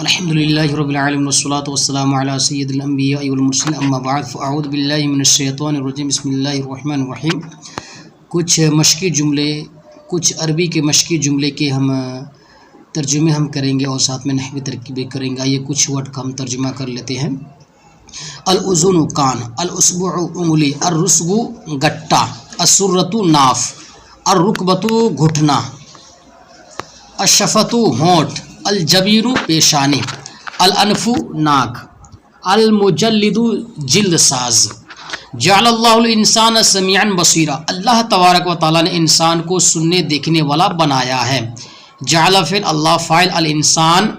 الحمدللہ رب العالمین والصلاة والسلام علی سید الانبیاء والمرسلین اما بعد فاعوذ باللہ من الشیطان الرجیم بسم اللہ الرحمن الرحیم۔ کچھ مشقی جملے، کچھ عربی کے مشقی جملے کے ہم ترجمے کریں گے اور ساتھ میں نحوی ترکیبیں کریں گے۔ یہ کچھ ورڈ کا ہم ترجمہ کر لیتے ہیں۔ الاذن کان، الاصبع انگلی، الرسغ گٹا، السرۃ ناف، الرکبۃ گھٹنا، الشفۃ ہونٹ، الجبین پیشانی، الانف ناک، المجلد جلد ساز۔ جعل اللہ الانسان سمیعا بصیرا، اللہ تبارک و تعالیٰ نے انسان کو سننے دیکھنے والا بنایا ہے۔ جعل فعل، اللہ فاعل، الانسان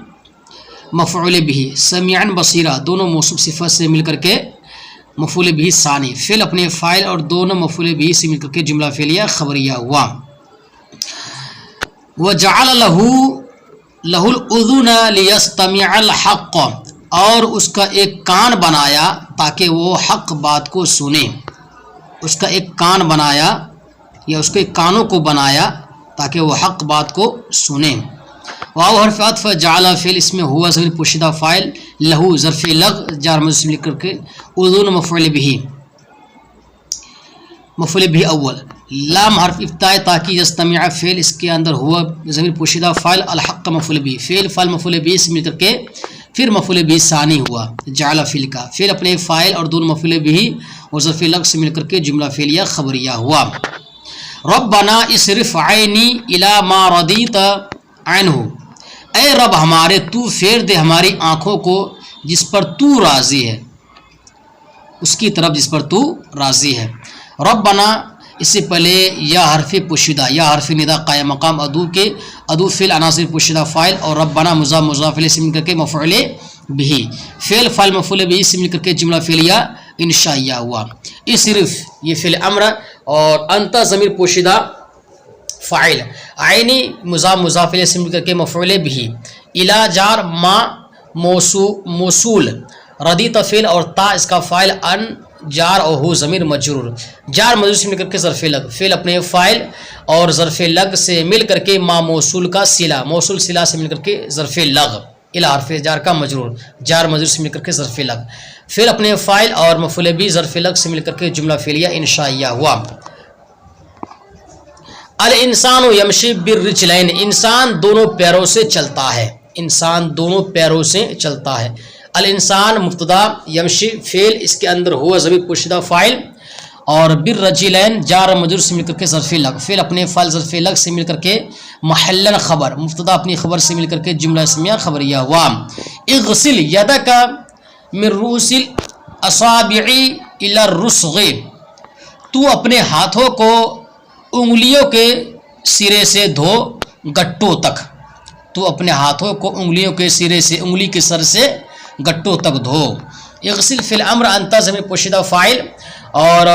مفعول به، سمیعا بصیرا دونوں موصوف صفت سے مل کر کے مفعول به ثانی، فعل اپنے فاعل اور دونوں مفعول به سے مل کر کے جملہ فعلیہ خبریہ ہوا۔ وجعل لہ الاذن لیستمع الحق، اور اس کا ایک کان بنایا تاکہ وہ حق بات کو سنے۔ اس کا ایک کان بنایا یا اس کے کانوں کو بنایا تاکہ وہ حق بات کو سنے۔ واو حرف عطف، جعل فعل اس میں ہوا ضمیر پوشیدہ فاعل، لہو ظرف لغ جار مجرور سے مل کر کے، اذن مفعول به اول، لام حرف افتاء تاکید، یستمع فعل اس کے اندر ہوا ضمیر پوشیدہ فاعل، الحق مفعول به، فعل فاعل مفعول به سے مل کر کے پھر مفعول به ثانی ہوا۔ جعل فعل کا فعل اپنے فاعل اور دونوں مفعول به اور ظرف لغ سے مل کر کے جملہ فعلیہ خبریہ ہوا۔ ربنا اصرف عینی الی ما رضیت عنہ، اے رب ہمارے تو پھیر دے ہماری آنکھوں کو جس پر تو راضی ہے، اس کی طرف جس پر تو راضی ہے۔ ربنا اس سے پہلے یا حرف پوشیدہ، یا حرف ندا قائم مقام ادو کے، ادو فعل عناصر پوشیدہ فاعل، اور ربنا مضاف مضاف الیہ سے مل کر کے مفعول به، فعل فاعل مفعول به سے مل کر کے جملہ فعلیہ انشائیہ ہوا۔ اصرف یہ فعل امر، اور انت ضمیر پوشیدہ فاعل، عینی مضاف مضاف الیہ سے مل کر کے مفعول به، الی جار ما موصول، ردیت فعل اور تا اس کا فاعل، ان جار اور ہو ضمیر مجرور، جار مجرور سے مل کر کے ظرف لگ، فعل اپنے فاعل اور ظرف لگ سے مل کر کے ما موصول کا صلہ، موصول صلہ سے مل کر کے ظرف لگ، الی حرف جار کا مجرور، جار مجرور سے مل کر کے ظرف لگ، فعل اپنے فاعل اور مفعول به ظرف لگ سے مل کر کے جملہ فعلیہ انشائیہ ہوا۔ الانسان یمشی بالرجلین، انسان دونوں پیروں سے چلتا ہے، انسان دونوں پیروں سے چلتا ہے۔ الانسان مبتدا، یمشی فعل اس کے اندر ہوا ضمیر پوشیدہ فاعل، اور بالرجلین جار مجرور سے مل کر کے ظرف لگ، فعل اپنے فاعل ظرف لگ سے مل کر کے محلن خبر، مبتدا اپنی خبر سے مل کر کے جملہ اسمیہ خبریہ ہوا۔ اغسل یدک من رؤوس الاصابع الی الرسغ، تو اپنے ہاتھوں کو انگلیوں کے سرے سے دھو گٹوں تک، تو اپنے ہاتھوں کو انگلیوں کے سرے سے، انگلی کے سر سے گٹوں تک دھو۔ اغسل فی الامر انت ضمیر پوشیدہ فاعل، اور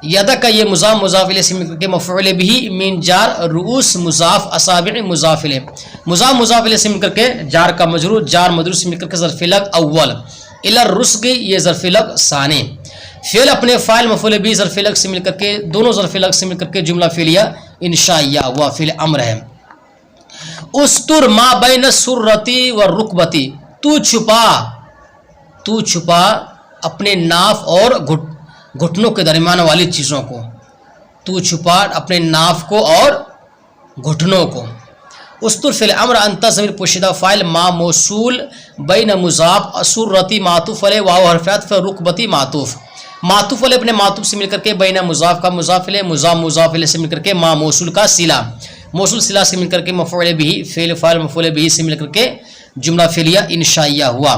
یدک یہ مضاف مضاف الیہ سے مل کر کے مفعول به، من جار، رؤوس مضاف، اصابع مضاف الیہ، مضاف مضاف الیہ سے مل کر کے جار کا مجرور، جار مجرور سے مل کر کے ظرف لگ اول، الی الرسغ یہ ظرف لگ ثانی، فعل اپنے فاعل مفعول به ظرف لگ سے مل کر کے دونوں ظرف لگ سے مل کر کے جملہ فعلیہ انشائیہ ہوا، فعل امر ہے۔ استر ما بین السرۃ والرکبۃ، تو چھپا اپنے ناف اور گھٹنوں کے درمیان والی چیزوں کو، تو چھپا اپنے ناف کو اور گھٹنوں کو۔ استر فعل امر انت ضمیر پوشیدہ فاعل، ما موصول، بین مضاف، السرۃ معطوف علیہ، واو حرف عطف، رکبۃ معطوف، معطوف علیہ اپنے معطوف سے مل کر کے بین مضاف کا مضاف علیہ، مضاف مضاف علیہ سے مل کر کے ما موصول کا صلہ، موصول صلہ سے مل کر کے مفعول به، فعل فاعل مفعول به سے مل کر کے جملہ فعلیہ انشائیہ ہوا۔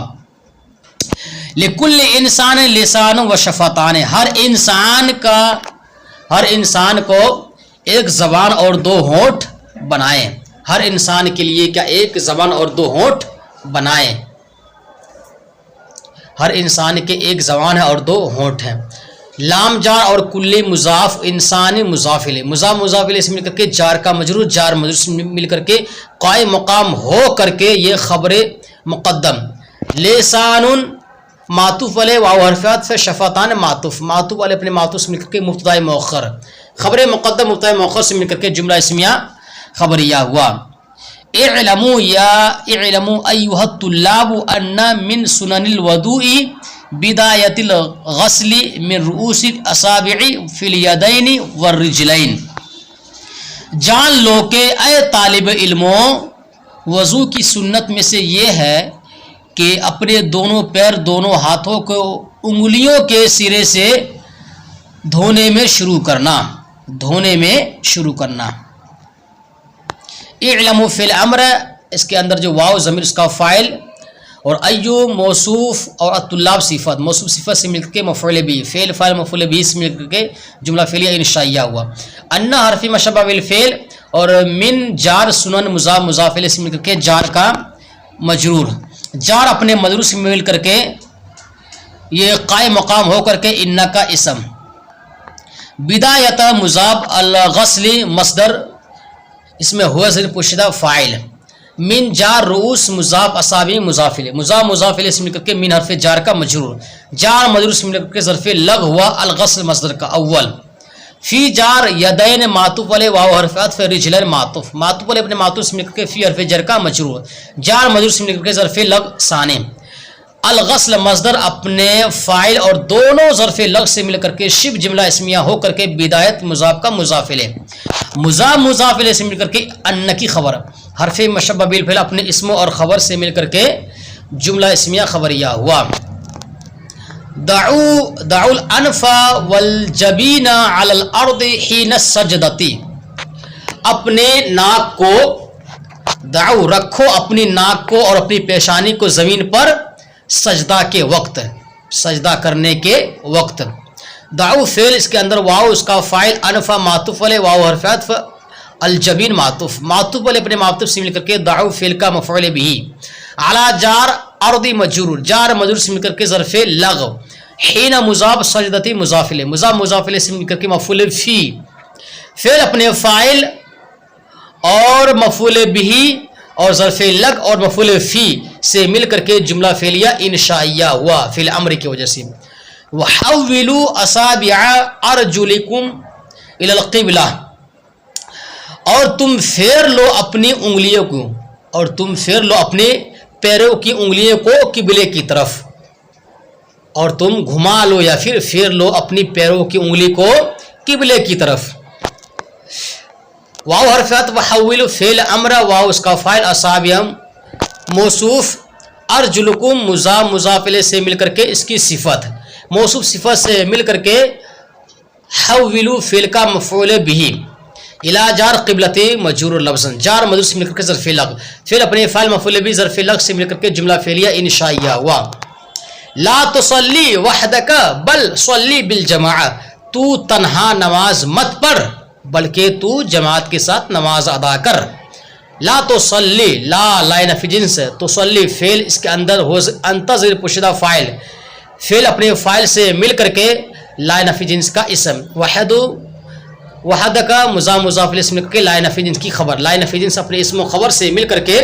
لکل انسان لسان و شفتان، ہر انسان کو ایک زبان اور دو ہونٹ بنائیں، ہر انسان کے لیے کیا ایک زبان اور دو ہونٹ بنائیں، ہر انسان کے ایک زبان ہے اور دو ہونٹ ہیں۔ لام جار اور کل مضاف، انسان مضاف الیہ، مضاف مضاف الیہ سے مل کر کے جار کا مجرور، جار مجرور سے مل کر کے قائم مقام ہو کر کے یہ خبر مقدم، لسان معطوف علیہ، واو حرف عطف، شفتان معطوف، معطوف علیہ اپنے معطوف سے مل کر کے مبتدا مؤخر، خبر مقدم مبتدا مؤخر سے مل کر کے جملہ اسمیہ خبریہ ہوا۔ اعلموا یا اعلموا ایها الطلاب ان من سنن الوضوء بدایت الغسل من رؤوس الاصابع فی الیدین والرجلین. جان لو کہ اے طالب علموں وضو کی سنت میں سے یہ ہے کہ اپنے دونوں پیر دونوں ہاتھوں کو انگلیوں کے سرے سے دھونے میں شروع کرنا. اعلموا فی الامر، اس کے اندر جو واو ضمیر اس کا فاعل، اور ایو موصوف اور الطلاب صفت، موصوف صفت سے مل کے مفعول بھی، فعل فاعل مفعول بھی سے مل کے جملہ فعلیہ انشائیہ ہوا. ان حرف مشبہ بالفعل اور من جار سنن مضاف مضاف الیہ سے مل کے جار کا مجرور، جار اپنے مجرور سے مل کر کے یہ قائم مقام ہو کر کے ان کا اسم. بدایت مضاف الغسل مصدر، اس میں ہوا ضمیر پوشیدہ فاعل. من جار رؤوس مضاف اصابع مضاف الیہ، مضاف الیہ سے مل کر کے من حرف جار کا مجرور، جار مجرور سے مل کر کے ظرف لغ ہوا الغسل مصدر کا اول. فی جار یدین معطوف علیہ واو حرف عطف رجلین معطوف، معطوف علیہ اپنے معطوف سے مل کر کے فی حرف جر کا مجرور، جار مجرور سے مل کر کے ظرف لغ ثانی. الغسل مصدر اپنے فاعل اور دونوں ظرف لغ سے مل کر کے شبہ جملہ اسمیہ ہو کر کے بدایت مضاف کا مضاف الیہ، مضاف الیہ سے مل کر کے ان کی خبر، حرف مشبہ بالفعل اپنے اسم اور خبر سے مل کر کے جملہ اسمیہ خبریہ ہوا. دعوا الانف والجبین علی الارض حین السجدۃ، اپنے ناک کو دعو رکھو، اپنی ناک کو اور اپنی پیشانی کو زمین پر سجدہ کے وقت، سجدہ کرنے کے وقت. دعو فعل، اس کے اندر واو اس کا فاعل، انفا معطوف علیہ واو حرف عطف، الجبین معطوف، معطوف علیہ اپنے معطوف سے مل کر کے دعو فعل کا مفعول بھی، علی جار ارضی مجرور، جار مجرور سے مل کر کے ظرف لغ، حین مضاف سجدتی مضاف الیہ، مضاف الیہ سے مل کر کے مفعول فی، فعل اپنے فاعل اور مفعول بھی اور ظرف لغ اور مفعول فی سے مل کر کے جملہ فعلیہ انشائیہ ہوا فی الامر کی وجہ سے. وحولوا اصابع ارجلکم الی القبلہ، اور تم پھیر لو اپنی انگلیوں کو، اور تم پھیر لو اپنے پیروں کی انگلیوں کو قبلے کی طرف، اور تم گھما لو یا پھر پھیر لو اپنی پیروں کی انگلی کو قبلے کی طرف. واو حرفات وحولوا فعل امر، واو اس کا فاعل، اصابع موصوف، ارجلکم مضاف الیہ سے مل کر کے اس کی صفت، موصوف صفت سے مل کر کے حولوا فعل کا مفعول به، الی جار قبلتی مجرور لفظا، جار مجرور سے مل کر کے ظرف لغ، پھر اپنے فاعل مفعول به ظرف لغ سے مل کر کے جملہ فعلیہ انشائیہ ہوا. لا تصلی وحدک بل صلی بالجماعہ، تو تنہا نماز مت پڑھ بلکہ تو جماعت کے ساتھ نماز ادا کر. لا تصلی، لا نفی جنس، تصلی فعل، اس کے اندر ہو انتظر پوشیدہ فاعل، فعل اپنے فاعل سے مل کر کے لا نفی جنس کا اسم، وحد کا مضاف الیہ سے مل کر کے لا نفی جنس کی خبر، لا نفی جنس اپنے اسم و خبر سے مل کر کے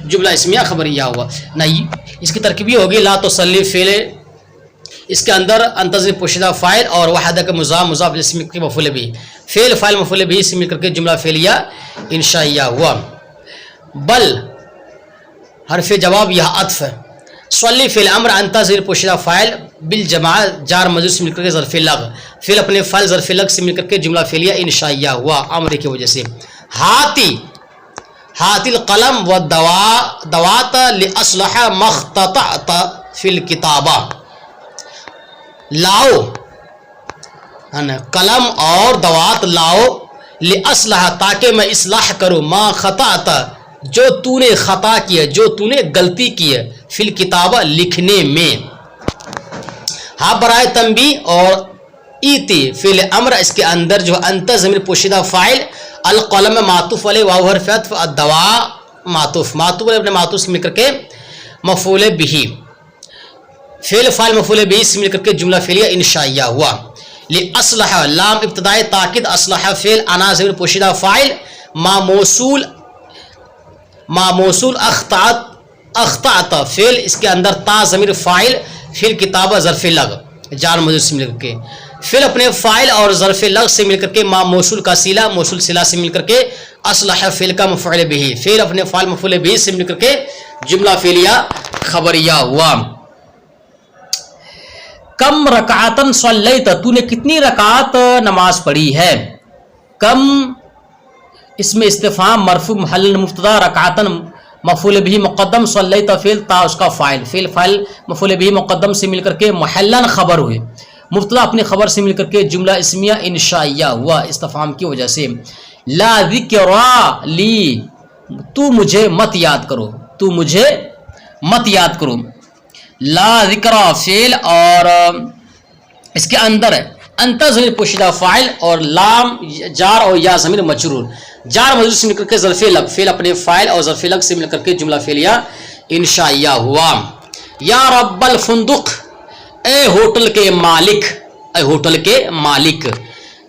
جملہ اسمیہ خبریہ ہوا. نہیں، اس کی ترکیبی ہوگی لا تصلی فعل، اس کے اندر انتظر پوشیدہ فاعل اور وحد کا مضاف الیہ سے مل کر کے مفعول بھی، فعل فاعل مفعول بھی سے مل کر کے جملہ فعلیہ انشائیہ ہوا. بل حرف جواب یہ عطف، صلی فعل امر انتظر پوشیدہ فاعل، بالجماع جار مجرور سے مل کر کے ظرف لغ، فعل اپنے فاعل ظرف لغ سے مل کر کے جملہ فعلیہ انشائیہ ہوا امر کی وجہ سے. ہاتی القلم والدوات لاصلح ما اخطأت فی الکتابہ، لاؤ قلم اور دوات لاؤ، لاصلح تاکہ میں اصلاح کروں، ما خطأت جو تو نے خطا کی ہے، جو تو نے غلطی کی ہے، فی الکتابہ لکھنے میں. ہاں برائے تنبیہ اور ایتی فعل امر، اس کے اندر جو انت ضمیر پوشیدہ فاعل، القلم معطوف علیہ واو حرف عطف، الدوا معطوف علیہ اپنے معطوف سے مل کر کے مفعول به، فعل فاعل مفعول به سے مل کر کے جملہ فعلیہ انشائیہ ہوا. لاصلح لام ابتدائی تاکید، اصلح فعل، انا ضمیر پوشیدہ فاعل، ما موصول اخطأت فعل، اس کے اندر تا ضمیر فاعل، فعل کتابہ ظرف لغ جار مجرور سے مل کر کے، فعل اپنے فاعل اور ظرف لغ سے مل کر کے ما موصول کا صلہ، موصول صلہ سے مل کر کے اصلح فعل کا مفعول به، فعل اپنے فاعل مفعول به سے مل کر کے جملہ فعلیہ خبریہ ہوا۔ کم رکعتن صلیت، تو نے کتنی رکعت نماز پڑھی ہے؟ کم اس میں استفہام مرفوع محل مبتدا، رکعتن مفعول به مقدم، صلیت فعل تا اس کا فاعل، فعل فاعل مفعول به مقدم سے مل کر کے محلن خبر ہوئے، مبتدا اپنی خبر سے مل کر کے جملہ اسمیہ انشائیہ ہوا استفہام کی وجہ سے۔ لا ذکر لی، تو مجھے مت یاد کرو، تو مجھے مت یاد کرو۔ لا ذکر فعل اور اس کے اندر انت ضمیر پوشیدہ فاعل اور لام جار اور یا ضمیر مجرور، جار مجرور سے مل کر کے ظرف لگ، فعل اپنے فاعل اور ظرف لگ سے مل کر کے جملہ فعلیہ انشائیہ ہوا۔ یا رب الفندق، اے ہوٹل کے مالک، اے ہوٹل کے مالک۔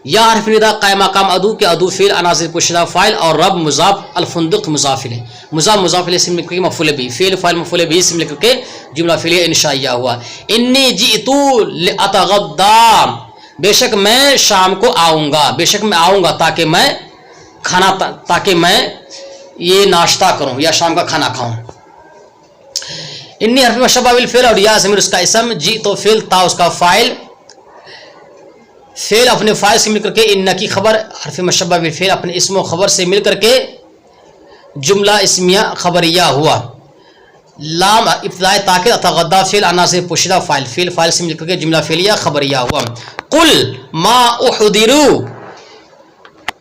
یا حرف ندا قائم مقام ادو کے ادو فعل عناصر پوشیدہ فاعل اور رب مضاف، الفندق مضاف الیہ، مضاف مضاف الیہ سے مل کر کے مفعول به، فعل فاعل مفعول به سے مل کر کے جملہ فعلیہ انشائیہ ہوا۔ انی جئت لاتغدا، بے شک میں شام کو آؤں گا، بے شک میں آؤں گا تاکہ میں کھانا، تاکہ میں یہ ناشتہ کروں یا شام کا کھانا کھاؤں۔ انی حرف مشبہ بالفعل اور یا ضمیر اس کا اسم، جی تو فعل تا اس کا فاعل، فعل اپنے فاعل سے مل کر کے ان کی خبر، حرف مشبہ بالفعل اپنے اسم و خبر سے مل کر کے جملہ اسمیہ خبریہ ہوا۔ لام ابتداء تاکید اتغدا فعل عناصر پوشیدہ فاعل، فعل فاعل سے مل کر کے جملہ فعلیہ خبریہ ہوا۔ قل ما احضروا،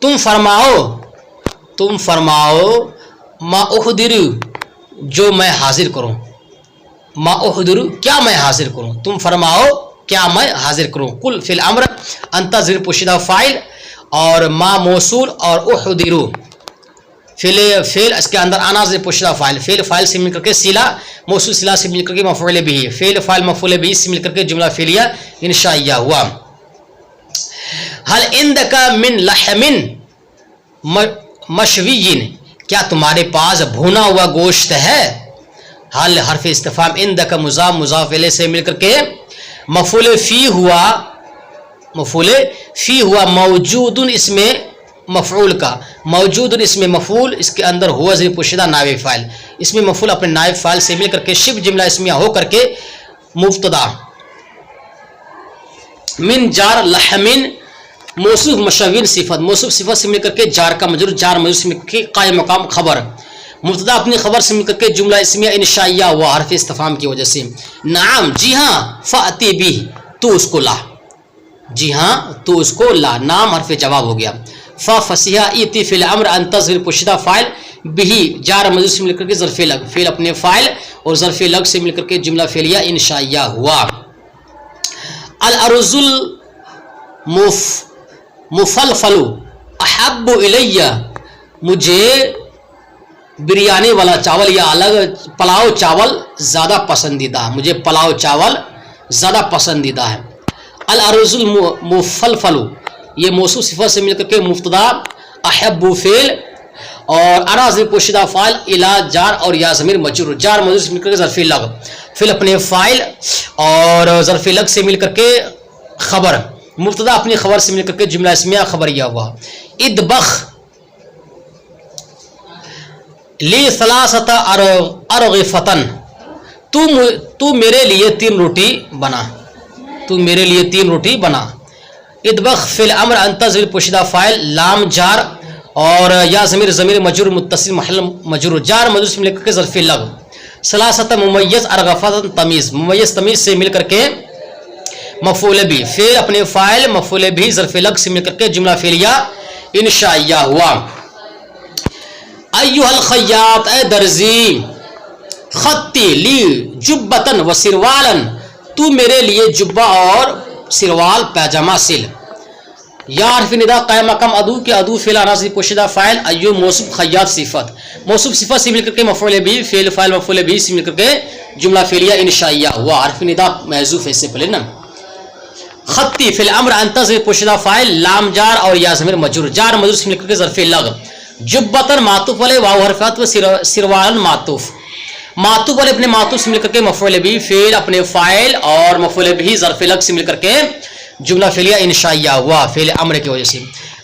تم فرماؤ، تم فرماؤ، ما احضروا جو میں حاضر کروں، ما احضروا کیا میں حاضر کروں، تم فرماؤ کیا میں حاضر کروں۔ قل فی الامر انت ضمیر پوشیدہ فاعل اور ما موصول اور احضروا فعل اس کے اندر انا ضمیر پوشیدہ فاعل، فعل فاعل سے مل کر کے صلہ، موصول صلہ سے مل کر کے مفعول به، فعل فاعل مفعول به سے مل کر کے جملہ فعلیہ انشائیہ ہوا۔ هل عندك من لحم مشوی، کیا تمہارے پاس بھونا ہوا گوشت ہے؟ حل حرف استفہام، عندك مضاف مضاف الیہ سے مل کر کے مفعول فی ہوا، مفعول فی ہوا موجود اس میں مفعول کا، موجود اس میں مفعول، اس کے اندر ہوا ضمیر پوشیدہ نائب فاعل، اس میں مفعول اپنے نائب فاعل سے مل کر کے شبہ جملہ اسمیہ ہو کر کے مبتدا، من جار لحمن موصوف مشوین صفت، موصوف صفت سے مل کر کے جار کا مجرور، جار مجرور سے مل کر کے قائم مقام خبر، مبتدا اپنی خبر سے مل کر کے جملہ اسمیہ انشائیہ ہوا حرف استفہام کی وجہ سے۔ نعم جی ہاں، فاتی بھی تو اس کو لا، جی ہاں تو اس کو لا، نام حرف جواب ہو گیا۔ فصیحہ ایتی فی الامر انت ضمیر پوشیدہ فاعل بھی جار مجرور سے مل کر کے ظرف لگ، فعل اپنے فاعل اور ظرف لگ سے مل کر کے جملہ فعلیہ انشائیہ ہوا۔ الارض مفلفل احب الیہ، مجھے بریانی والا چاول یا الگ پلاؤ چاول زیادہ پسندیدہ، مجھے پلاؤ چاول زیادہ پسندیدہ ہے۔ الارض مفلفل یہ موصوف صفت سے مل کر کے مبتدا، احب فعل اور انا ضمیر پوشیدہ فاعل، الی جار اور یا ضمیر مجرور، جار مجرور سے مل کر کے ظرف لگ، فعل اپنے فاعل اور ظرف لگ سے مل کر کے خبر، مبتدا اپنی خبر سے مل کر کے جملہ اسمیہ خبریہ ہوا۔ ادبخ لی ثلاثۃ ارغفتن، تو میرے لیے 3 روٹی بنا، تو میرے لیے 3 روٹی بنا۔ ادبخ فی الامر انت ضمیر پوشیدہ فاعل، لام جار اور یا ضمیر مجرور متصل محل مجرور، جار مجرور سے مل کر کے ظرف لگ، ثلاثۃ ممیز ارغفتن تمیز، ممیز تمیز سے مل کر کے مفعول بھی، فعل اپنے فاعل مفعول بھی ظرف لگ سے مل کر کے جملہ فعلیہ انشائیہ ہوا۔ ایھا الخیاط اے درزی، خطی لی جبتن و سروالن، تو میرے لیے جبہ اور سروال پیجامہ سل۔ یا حرف ندا قائم مقام ادو کے ادو فعل عناصر پوشیدہ فاعل، ایو موصوف خیاط صفت، موصوف صفت سے مل کر کے مفعول بھی، فعل فاعل مفعول بھی سے مل کر کے جملہ فعلیہ انشائیہ ہوا، حرف ندا محذوف ہے اس سے پہلے نا۔ خطی فی الامر انت ضمیر پوشیدہ فاعل، لام جار اور یا ضمیر مجرور، جار مجرور سے مل کر کے ظرف لگ، جبتن معطوف علیہ واو حرف عطف، سروالن معطوف، معطوف علیہ اپنے معطوف سے مل کر کے مفعول بھی، فعل اپنے فاعل اور مفعول بھی ظرف لگ سے مل کر کے جملہ فعلیہ انشائیہ ہوا فعل امر کی وجہ سے۔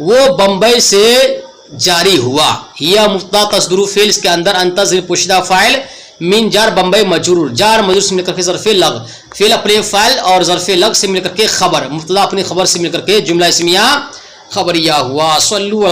وہ بمبئی سے جاری ہوا. یا مبتدا تصدر فعل اس کے اندر انت ضمیر پوشیدہ فاعل من جار بمبئی مجرور جار مجرور سے مل کر کے ظرف لغ فعل اپنے فاعل اور ظرف لغ سے مل کر کے خبر مبتدا اپنی خبر سے مل کر کے جملہ اسمیہ خبریہ ہوا. صلو